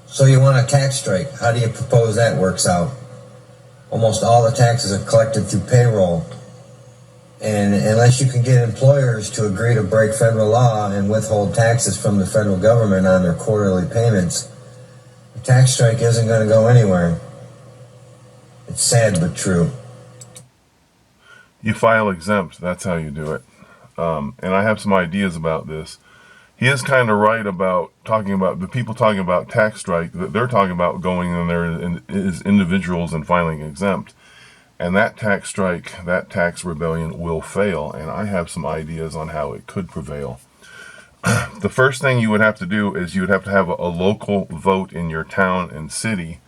So you want a tax strike. How do you propose that works out? Almost all the taxes are collected through payroll. And unless you can get employers to agree to break federal law and withhold taxes from the federal government on their quarterly payments, the tax strike isn't going to go anywhere. It's sad but true. You file exempt. That's how you do it. And I have some ideas about this. He is kind of right about talking about the people talking about tax strike, that they're talking about going in there as individuals and filing exempt. And that tax strike, that tax rebellion will fail. And I have some ideas on how it could prevail. The first thing you would have to do is you would have to have a local vote in your town and city.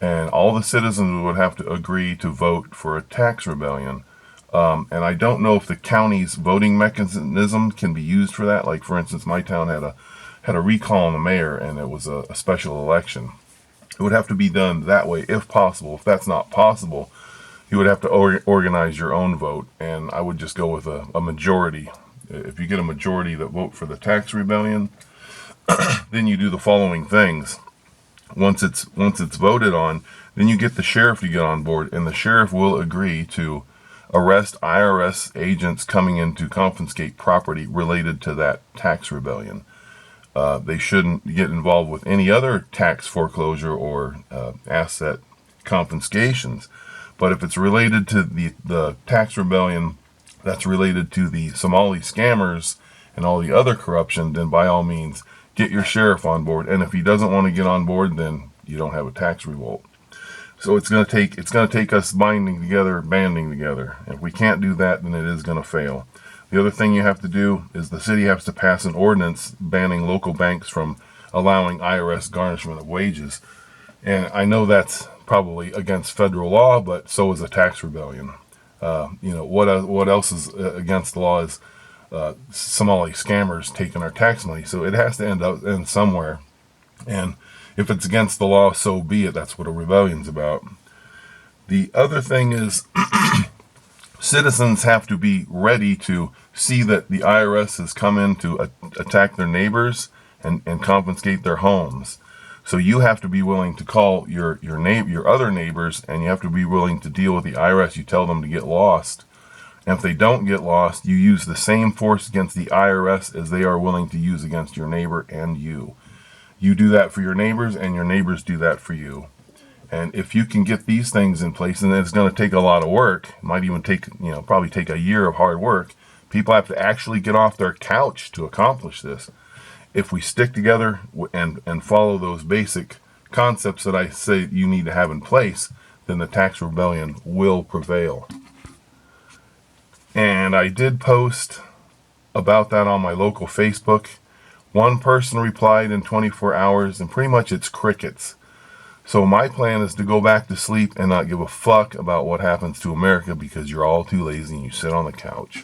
And all the citizens would have to agree to vote for a tax rebellion. And I don't know if the county's voting mechanism can be used for that. Like, for instance, my town had a recall on the mayor, and it was a special election. It would have to be done that way, if possible. If that's not possible, you would have to organize your own vote, and I would just go with a majority. If you get a majority that vote for the tax rebellion, then you do the following things. Once it's voted on, then you get the sheriff to get on board, and the sheriff will agree to arrest IRS agents coming in to confiscate property related to that tax rebellion. They shouldn't get involved with any other tax foreclosure or asset confiscations. But if it's related to the tax rebellion that's related to the Somali scammers and all the other corruption, then by all means, get your sheriff on board. And if he doesn't want to get on board, then you don't have a tax revolt. So it's going to take us banding together. If we can't do that, then it is going to fail. The other thing you have to do is the city has to pass an ordinance banning local banks from allowing IRS garnishment of wages. And I know that's probably against federal law, but so is a tax rebellion. What else is against the law is Somali scammers taking our tax money. So it has to end somewhere. And if it's against the law, so be it. That's what a rebellion's about. The other thing is citizens have to be ready to see that the IRS has come in to attack their neighbors and confiscate their homes. So you have to be willing to call your other neighbors, and you have to be willing to deal with the IRS. You tell them to get lost. And if they don't get lost, you use the same force against the IRS as they are willing to use against your neighbor and you. You do that for your neighbors, and your neighbors do that for you. And if you can get these things in place, and it's going to take a lot of work, it might even probably take a year of hard work. People have to actually get off their couch to accomplish this. If we stick together and follow those basic concepts that I say you need to have in place, then the tax rebellion will prevail. And I did post about that on my local Facebook. One person replied in 24 hours, and pretty much it's crickets. So my plan is to go back to sleep and not give a fuck about what happens to America because you're all too lazy and you sit on the couch.